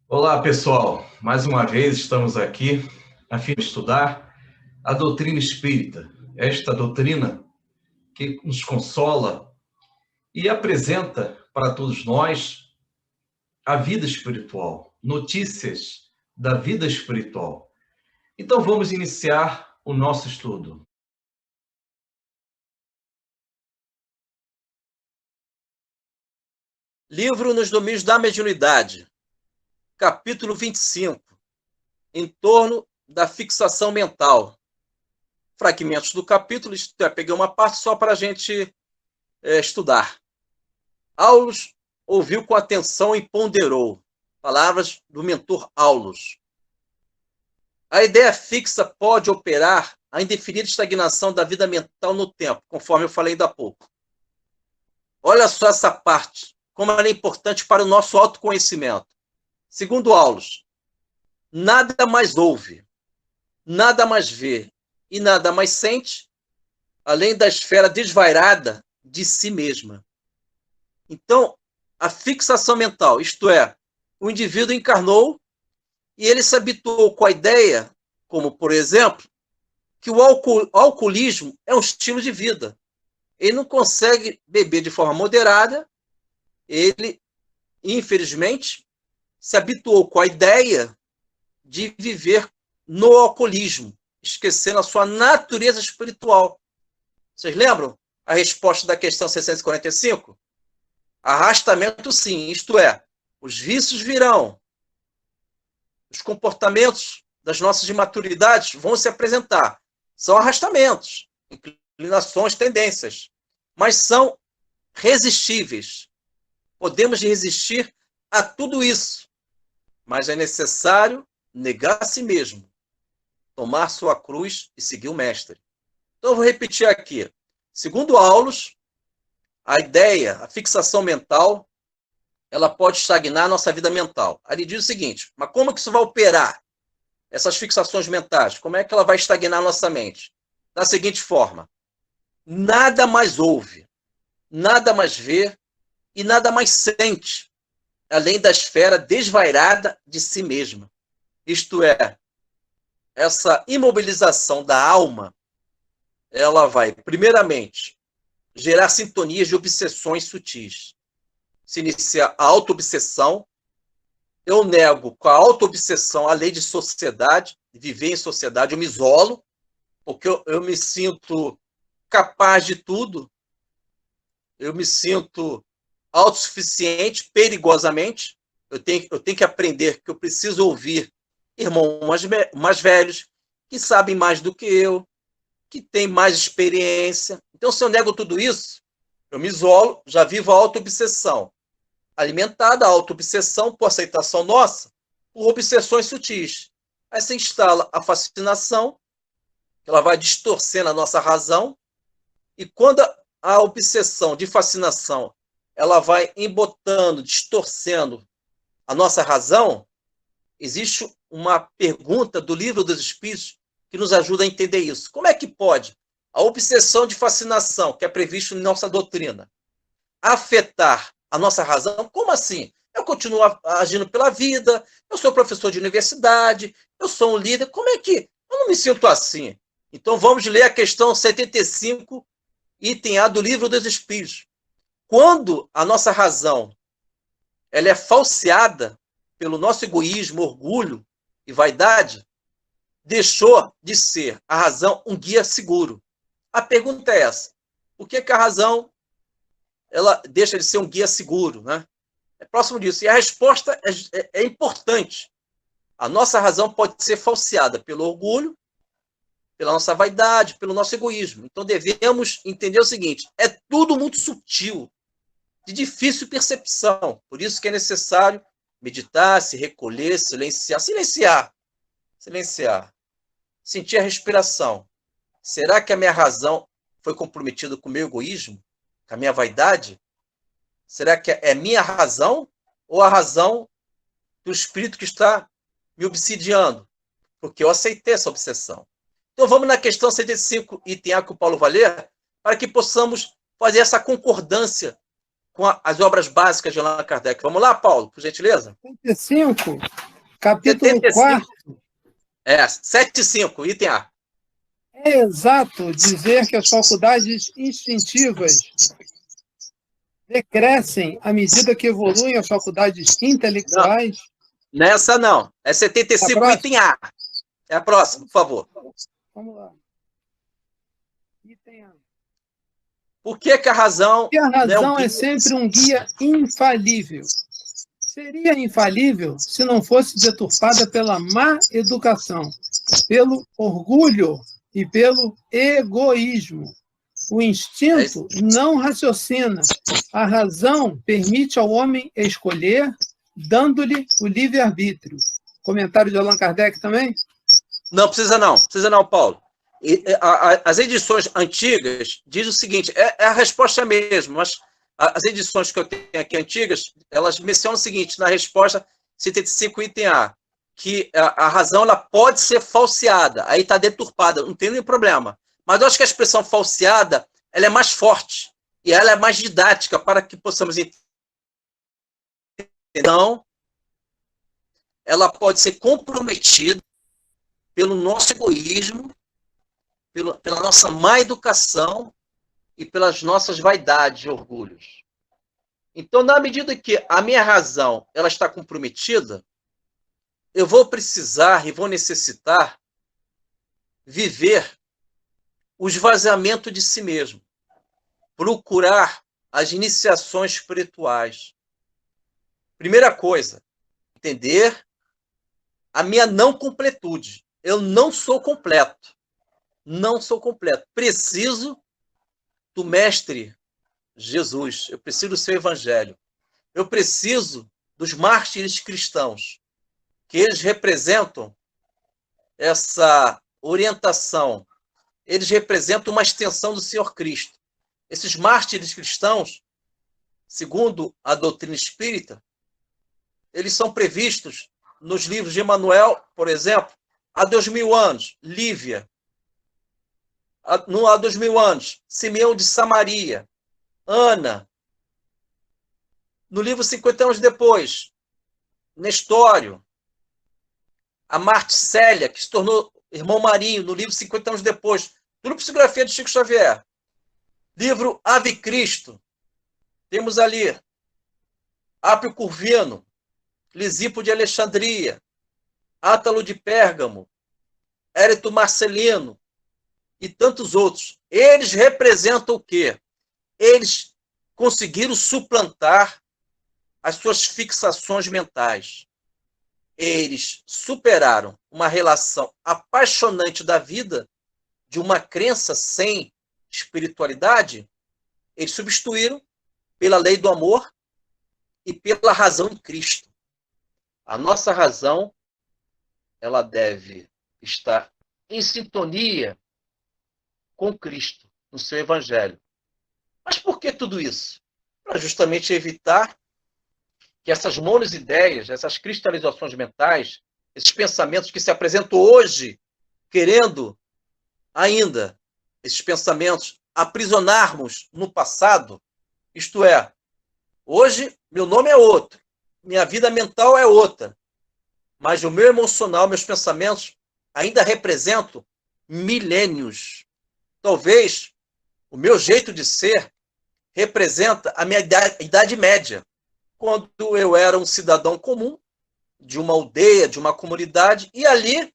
Olá, pessoal. Mais uma vez estamos aqui a fim de estudar a doutrina espírita. Esta doutrina que nos consola e apresenta para todos nós a vida espiritual, notícias da vida espiritual. Então vamos iniciar o nosso estudo. Livro nos Domínios da Mediunidade, capítulo 25, em torno da fixação mental. Fragmentos do capítulo, peguei uma parte só para a gente estudar. Aulus ouviu com atenção e ponderou. Palavras do mentor Aulus. A ideia fixa pode operar a indefinida estagnação da vida mental no tempo, conforme eu falei ainda há pouco. Olha só essa parte, como ela é importante para o nosso autoconhecimento. Segundo Aulus, nada mais ouve, nada mais vê e nada mais sente, além da esfera desvairada de si mesma. Então, a fixação mental, isto é, o indivíduo encarnou e ele se habituou com a ideia, como, por exemplo, que o alcoolismo é um estilo de vida. Ele não consegue beber de forma moderada, ele, infelizmente, se habituou com a ideia de viver no alcoolismo, esquecendo a sua natureza espiritual. Vocês lembram a resposta da questão 645? Arrastamento, sim, isto é, os vícios virão, os comportamentos das nossas imaturidades vão se apresentar. São arrastamentos, inclinações, tendências, mas são resistíveis. Podemos resistir a tudo isso, mas é necessário negar a si mesmo, tomar sua cruz e seguir o mestre. Então, eu vou repetir aqui. Segundo Aulus, a ideia, a fixação mental, ela pode estagnar a nossa vida mental. Aí ele diz o seguinte, mas como que isso vai operar? Essas fixações mentais, como é que ela vai estagnar a nossa mente? Da seguinte forma, nada mais ouve, nada mais vê e nada mais sente, além da esfera desvairada de si mesma. Isto é, essa imobilização da alma, ela vai, primeiramente, gerar sintonias de obsessões sutis. Se inicia a auto-obsessão, eu nego com a auto-obsessão a lei de sociedade, de viver em sociedade, eu me isolo, porque eu me sinto capaz de tudo, eu me sinto autossuficiente, perigosamente, eu tenho que aprender que eu preciso ouvir irmãos mais velhos, que sabem mais do que eu, que têm mais experiência. Então, se eu nego tudo isso, eu me isolo, já vivo a auto-obsessão. Alimentada a auto-obsessão por aceitação nossa, por obsessões sutis. Aí se instala a fascinação, ela vai distorcendo a nossa razão, e quando a obsessão de fascinação ela vai embotando, distorcendo a nossa razão, existe uma pergunta do Livro dos Espíritos que nos ajuda a entender isso. Como é que pode a obsessão de fascinação, que é previsto em nossa doutrina, afetar a nossa razão? Como assim? Eu continuo agindo pela vida, eu sou professor de universidade, eu sou um líder, como é que eu não me sinto assim? Então vamos ler a questão 75, item A do Livro dos Espíritos. Quando a nossa razão ela é falseada pelo nosso egoísmo, orgulho e vaidade, deixou de ser a razão um guia seguro. A pergunta é essa: por que a razão ela deixa de ser um guia seguro, né? É próximo disso. E a resposta é importante. A nossa razão pode ser falseada pelo orgulho, pela nossa vaidade, pelo nosso egoísmo. Então devemos entender o seguinte: é tudo muito sutil, de difícil percepção. Por isso que é necessário meditar, se recolher, silenciar. Sentir a respiração. Será que a minha razão foi comprometida com o meu egoísmo? Com a minha vaidade? Será que é minha razão ou a razão do espírito que está me obsidiando? Porque eu aceitei essa obsessão. Então vamos na questão 75, item A, que o Paulo vai ler, para que possamos fazer essa concordância com as obras básicas de Allan Kardec. Vamos lá, Paulo, por gentileza? 75, capítulo 75. 4. 7.5, item A. É exato dizer que as faculdades instintivas decrescem à medida que evoluem as faculdades intelectuais? Nessa não. É 75, item A. É a próxima, por favor. Vamos lá. Item A. Por que a razão... Porque a razão é sempre um guia infalível. Seria infalível se não fosse deturpada pela má educação, pelo orgulho e pelo egoísmo. O instinto não raciocina. A razão permite ao homem escolher, dando-lhe o livre-arbítrio. Comentário de Allan Kardec também? Não, precisa não, Paulo. As edições antigas dizem o seguinte, a resposta mesmo, mas as edições que eu tenho aqui antigas, elas mencionam o seguinte, na resposta 75, item A, que a razão ela pode ser falseada, aí está deturpada, não tem nenhum problema. Mas eu acho que a expressão falseada ela é mais forte e ela é mais didática para que possamos entender. Então, ela pode ser comprometida pelo nosso egoísmo, pela nossa má educação e pelas nossas vaidades e orgulhos. Então, na medida que a minha razão ela está comprometida, eu vou precisar e vou necessitar viver o esvaziamento de si mesmo, procurar as iniciações espirituais. Primeira coisa, entender a minha não completude. Eu não sou completo. Não sou completo. Preciso do Mestre Jesus. Eu preciso do seu Evangelho. Eu preciso dos mártires cristãos, que eles representam essa orientação. Eles representam uma extensão do Senhor Cristo. Esses mártires cristãos, segundo a doutrina espírita, eles são previstos nos livros de Emmanuel, por exemplo, há 2000 anos, Lívia. Há 2000 anos, Simeão de Samaria, Ana. No livro 50 anos depois, Nestório. A Marte Célia, que se tornou irmão Marinho, no livro 50 anos depois. Tudo psicografia de Chico Xavier. Livro Ave Cristo. Temos ali Apio Curvino, Lisipo de Alexandria, Átalo de Pérgamo, Érito Marcelino e tantos outros. Eles representam o quê? Eles conseguiram suplantar as suas fixações mentais. Eles superaram uma relação apaixonante da vida, de uma crença sem espiritualidade, eles substituíram pela lei do amor e pela razão em Cristo. A nossa razão, ela deve estar em sintonia com Cristo, no seu Evangelho. Mas por que tudo isso? Para justamente evitar que essas monoideias, essas cristalizações mentais, esses pensamentos que se apresentam hoje, querendo ainda, esses pensamentos, aprisionarmos no passado, isto é, hoje meu nome é outro, minha vida mental é outra, mas o meu emocional, meus pensamentos ainda representam milênios. Talvez o meu jeito de ser representa a minha idade média, quando eu era um cidadão comum, de uma aldeia, de uma comunidade, e ali,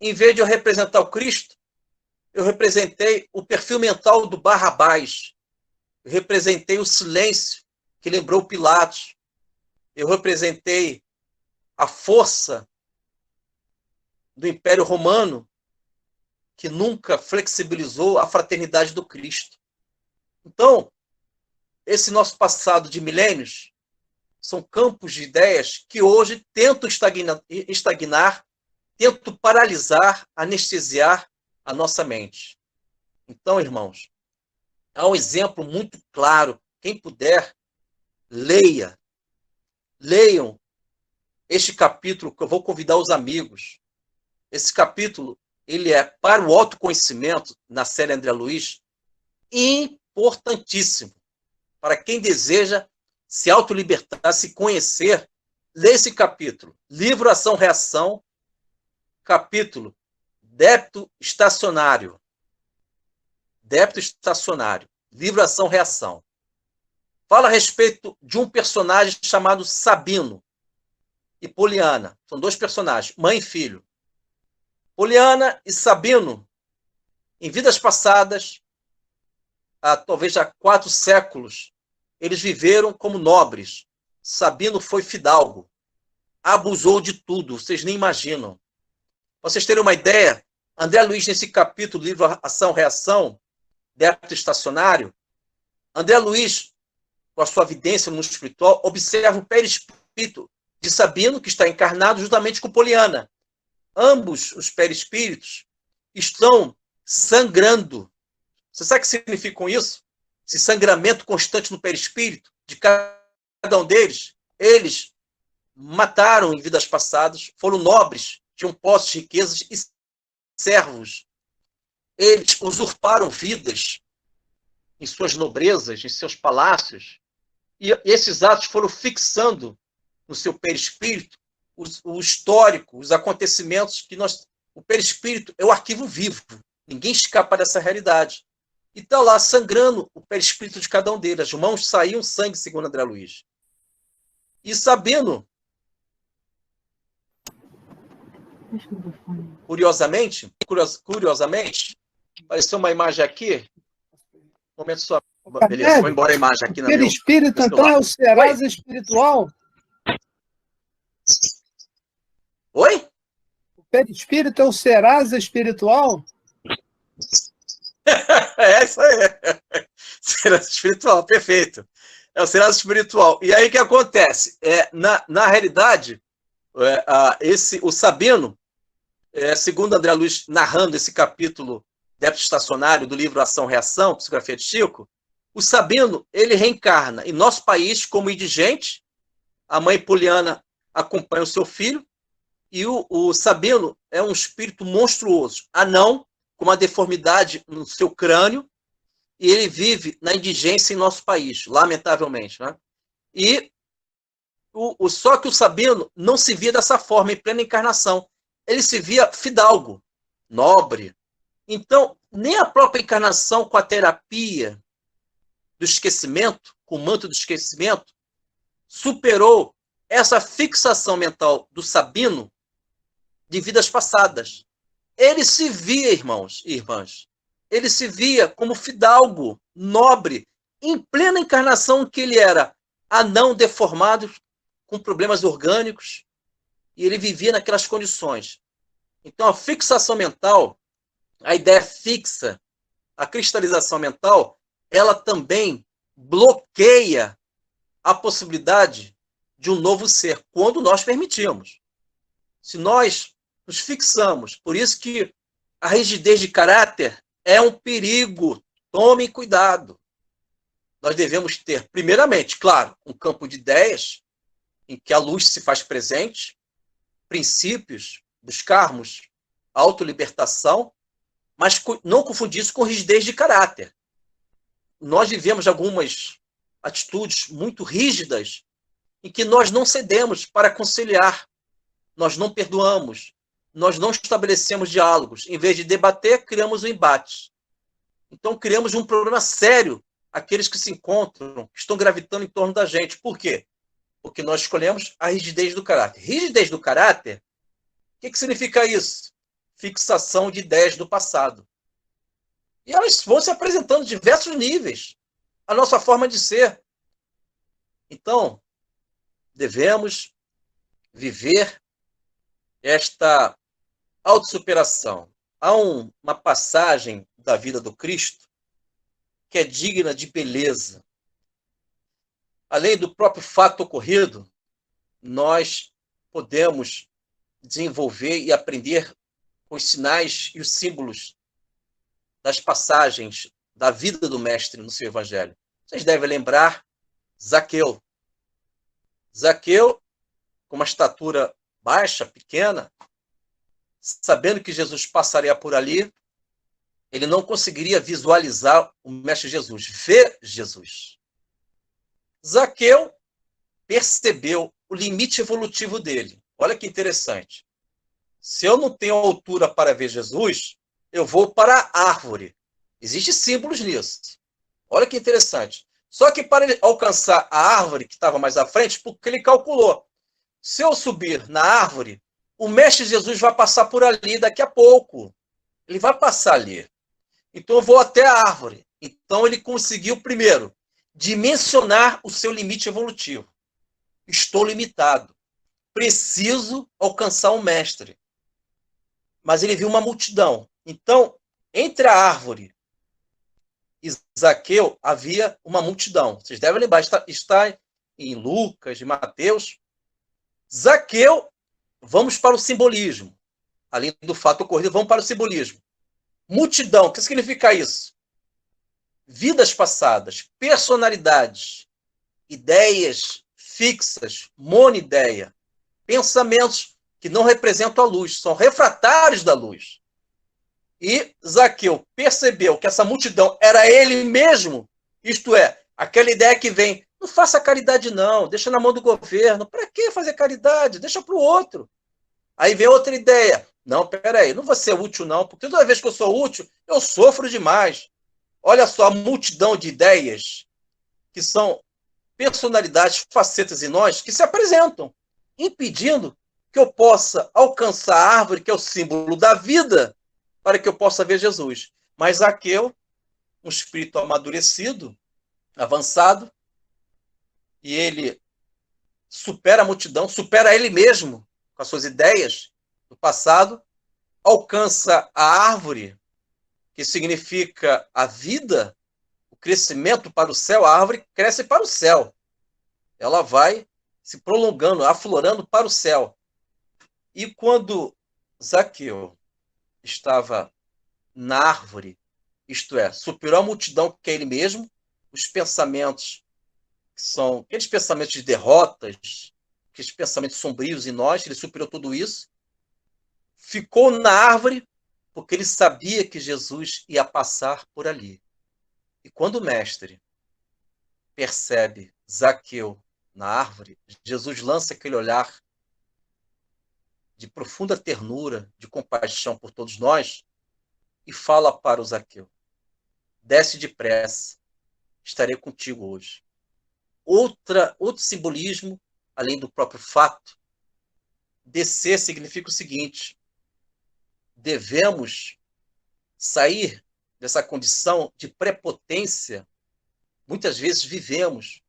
em vez de eu representar o Cristo, eu representei o perfil mental do Barrabás, eu representei o silêncio que lembrou Pilatos, eu representei a força do Império Romano, que nunca flexibilizou a fraternidade do Cristo. Então, esse nosso passado de milênios são campos de ideias que hoje tentam estagnar, tentam paralisar, anestesiar a nossa mente. Então, irmãos, há um exemplo muito claro. Quem puder, leiam este capítulo, que eu vou convidar os amigos. Esse capítulo, ele é, para o autoconhecimento, na série André Luiz, importantíssimo. para quem deseja se autolibertar, se conhecer, lê esse capítulo. Livro Ação Reação, capítulo Débito Estacionário. Débito Estacionário. Livro Ação Reação. Fala a respeito de um personagem chamado Sabino e Poliana. São dois personagens, mãe e filho. Poliana e Sabino, em vidas passadas, talvez há 4 séculos, eles viveram como nobres. Sabino foi fidalgo, abusou de tudo, vocês nem imaginam. Pra vocês terem uma ideia, André Luiz, nesse capítulo do livro Ação-Reação, Débito Estacionário, André Luiz, com a sua vidência no mundo espiritual, observa o perispírito de Sabino, que está encarnado juntamente com Poliana. Ambos os perispíritos estão sangrando. Você sabe o que significa isso? Esse sangramento constante no perispírito de cada um deles. Eles mataram em vidas passadas, foram nobres, tinham posses, riquezas e servos. Eles usurparam vidas em suas nobrezas, em seus palácios, e esses atos foram fixando no seu perispírito o histórico, os acontecimentos que o perispírito é o arquivo vivo. Ninguém escapa dessa realidade. E está lá sangrando o perispírito de cada um deles. As mãos saíam sangue, segundo André Luiz. E Sabino, curiosamente, apareceu uma imagem aqui. Um momento só. Beleza, vou embora a imagem aqui. O perispírito, então, é o Serasa espiritual? Oi? O perispírito é o Serasa espiritual? É isso aí. Serasa espiritual, perfeito. É o Serasa espiritual. E aí o que acontece? Na realidade, o Sabino, segundo André Luiz, narrando esse capítulo Débito Estacionário do livro Ação-Reação, Psicografia de Chico, o Sabino, ele reencarna em nosso país como indigente, a mãe Poliana acompanha o seu filho, e o Sabino é um espírito monstruoso, anão, com uma deformidade no seu crânio, e ele vive na indigência em nosso país, lamentavelmente. Né? E só que o Sabino não se via dessa forma, em plena encarnação. Ele se via fidalgo, nobre. Então, nem a própria encarnação com a terapia do esquecimento, com o manto do esquecimento, superou essa fixação mental do Sabino de vidas passadas. Ele se via, irmãos e irmãs, ele se via como fidalgo, nobre, em plena encarnação que ele era anão deformado, com problemas orgânicos, e ele vivia naquelas condições. Então, a fixação mental, a ideia fixa, a cristalização mental, ela também bloqueia a possibilidade de um novo ser, quando nós permitimos. Se nós nos fixamos, por isso que a rigidez de caráter é um perigo, tomem cuidado. Nós devemos ter, primeiramente, claro, um campo de ideias em que a luz se faz presente, princípios, buscarmos autolibertação, mas não confundir isso com rigidez de caráter. Nós vivemos algumas atitudes muito rígidas em que nós não cedemos para conciliar, nós não perdoamos, nós não estabelecemos diálogos. Em vez de debater, criamos um embate. Então, criamos um problema sério aqueles que se encontram, que estão gravitando em torno da gente. Por quê? Porque nós escolhemos a rigidez do caráter. Rigidez do caráter, o que significa isso? Fixação de ideias do passado. E elas vão se apresentando em diversos níveis. A nossa forma de ser. Então, devemos viver esta autossuperação. Há uma passagem da vida do Cristo que é digna de beleza. Além do próprio fato ocorrido, nós podemos desenvolver e aprender com os sinais e os símbolos das passagens da vida do Mestre no seu Evangelho. Vocês devem lembrar Zaqueu. Zaqueu, com uma estatura baixa, pequena, sabendo que Jesus passaria por ali, ele não conseguiria visualizar o Mestre Jesus, ver Jesus. Zaqueu percebeu o limite evolutivo dele. Olha que interessante. Se eu não tenho altura para ver Jesus, eu vou para a árvore. Existem símbolos nisso. Olha que interessante. Só que para ele alcançar a árvore que estava mais à frente, porque ele calculou, se eu subir na árvore, o mestre Jesus vai passar por ali daqui a pouco. Ele vai passar ali. Então eu vou até a árvore. Então ele conseguiu, primeiro, dimensionar o seu limite evolutivo. Estou limitado. Preciso alcançar um mestre. Mas ele viu uma multidão. Então, entre a árvore e Zaqueu havia uma multidão. Vocês devem lembrar, está em Lucas, em Mateus. Zaqueu, vamos para o simbolismo. Além do fato ocorrido, vamos para o simbolismo. Multidão, o que significa isso? Vidas passadas, personalidades, ideias fixas, monoideia, pensamentos que não representam a luz, são refratários da luz. E Zaqueu percebeu que essa multidão era ele mesmo, isto é, aquela ideia que vem, não faça caridade não, deixa na mão do governo, para que fazer caridade? Deixa para o outro. Aí vem outra ideia, não, peraí, não vou ser útil não, porque toda vez que eu sou útil, eu sofro demais. Olha só a multidão de ideias que são personalidades, facetas em nós, que se apresentam, impedindo que eu possa alcançar a árvore, que é o símbolo da vida, para que eu possa ver Jesus. Mas Zaqueu, um espírito amadurecido, avançado, e ele supera a multidão, supera ele mesmo, com as suas ideias do passado, alcança a árvore, que significa a vida, o crescimento para o céu. A árvore cresce para o céu. Ela vai se prolongando, aflorando para o céu. E quando Zaqueu estava na árvore, isto é, superou a multidão que é ele mesmo, os pensamentos que são aqueles pensamentos de derrotas, aqueles pensamentos sombrios em nós, ele superou tudo isso, ficou na árvore porque ele sabia que Jesus ia passar por ali. E quando o mestre percebe Zaqueu na árvore, Jesus lança aquele olhar de profunda ternura, de compaixão por todos nós, e fala para o Zaqueu: desce depressa, estarei contigo hoje. Outro simbolismo, além do próprio fato, descer significa o seguinte: devemos sair dessa condição de prepotência. Muitas vezes vivemos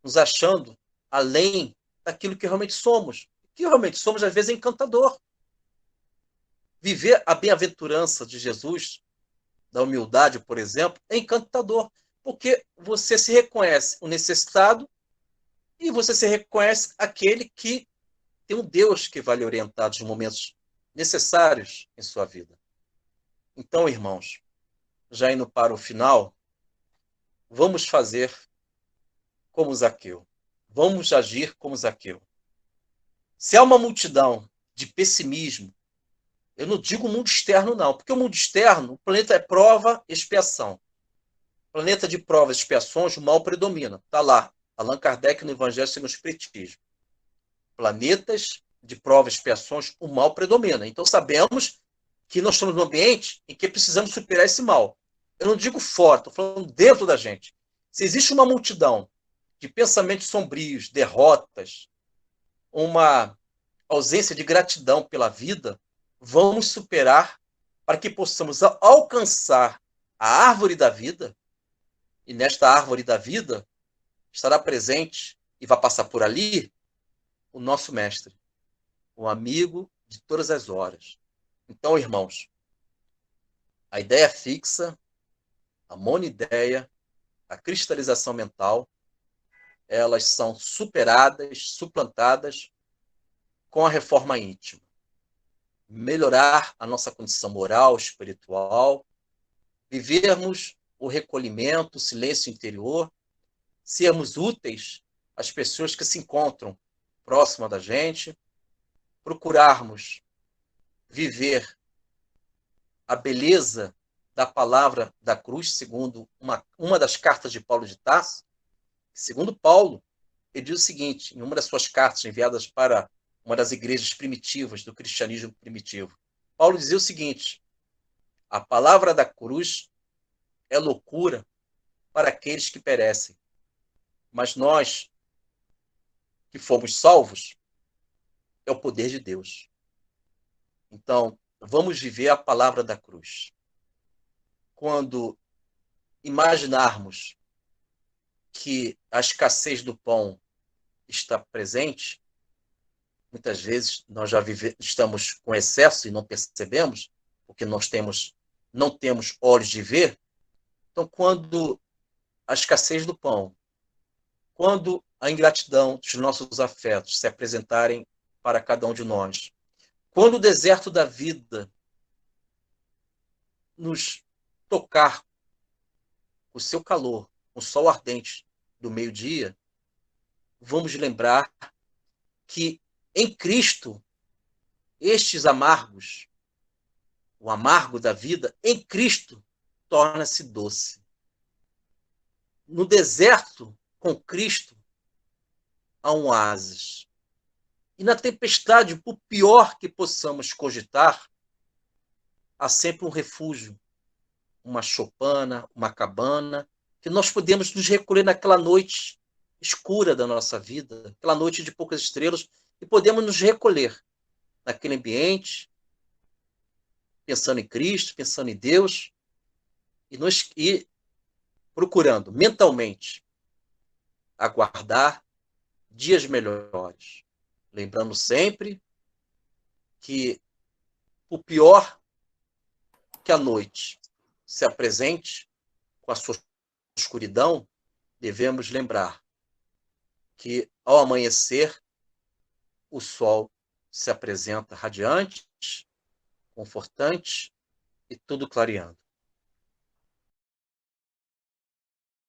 nos achando além daquilo que realmente somos. O que realmente somos, às vezes, é encantador. Viver a bem-aventurança de Jesus, da humildade, por exemplo, é encantador, porque você se reconhece o necessitado e você se reconhece aquele que tem um Deus que vai lhe orientar nos momentos necessários em sua vida. Então, irmãos, já indo para o final, vamos fazer como Zaqueu. Vamos agir como Zaqueu. Se há uma multidão de pessimismo, eu não digo o mundo externo, não, porque o mundo externo, o planeta é prova e expiação. Planeta de provas e expiações, o mal predomina. Está lá, Allan Kardec no Evangelho segundo o Espiritismo. Planetas de provas e expiações, o mal predomina. Então sabemos que nós estamos num ambiente em que precisamos superar esse mal. Eu não digo fora, estou falando dentro da gente. Se existe uma multidão de pensamentos sombrios, derrotas, uma ausência de gratidão pela vida, vamos superar para que possamos alcançar a árvore da vida, e nesta árvore da vida estará presente e vai passar por ali o nosso mestre, o amigo de todas as horas. Então, irmãos, a ideia fixa, a monoideia, a cristalização mental, elas são superadas, suplantadas com a reforma íntima. Melhorar a nossa condição moral, espiritual, vivermos o recolhimento, o silêncio interior, sermos úteis às pessoas que se encontram próximas da gente, procurarmos viver a beleza da palavra da cruz, segundo uma das cartas de Paulo de Tarso, Segundo Paulo, ele diz o seguinte, em uma das suas cartas enviadas para uma das igrejas primitivas, do cristianismo primitivo. Paulo dizia o seguinte: a palavra da cruz é loucura para aqueles que perecem, mas nós que fomos salvos, é o poder de Deus. Então, vamos viver a palavra da cruz. Quando imaginarmos que a escassez do pão está presente, muitas vezes nós já estamos com excesso e não percebemos, porque não temos olhos de ver. Então, quando a escassez do pão, quando a ingratidão dos nossos afetos se apresentarem para cada um de nós, quando o deserto da vida nos tocar o seu calor, o sol ardente do meio-dia, vamos lembrar que em Cristo, estes amargos, o amargo da vida, em Cristo, torna-se doce. No deserto, com Cristo, há um oásis. E na tempestade, por pior que possamos cogitar, há sempre um refúgio, uma choupana, uma cabana, que nós podemos nos recolher naquela noite escura da nossa vida, aquela noite de poucas estrelas, e podemos nos recolher naquele ambiente, pensando em Cristo, pensando em Deus, e procurando mentalmente aguardar dias melhores. Lembrando sempre que o pior que a noite se apresente com a sua escuridão, devemos lembrar que ao amanhecer o sol se apresenta radiante, confortante e tudo clareando.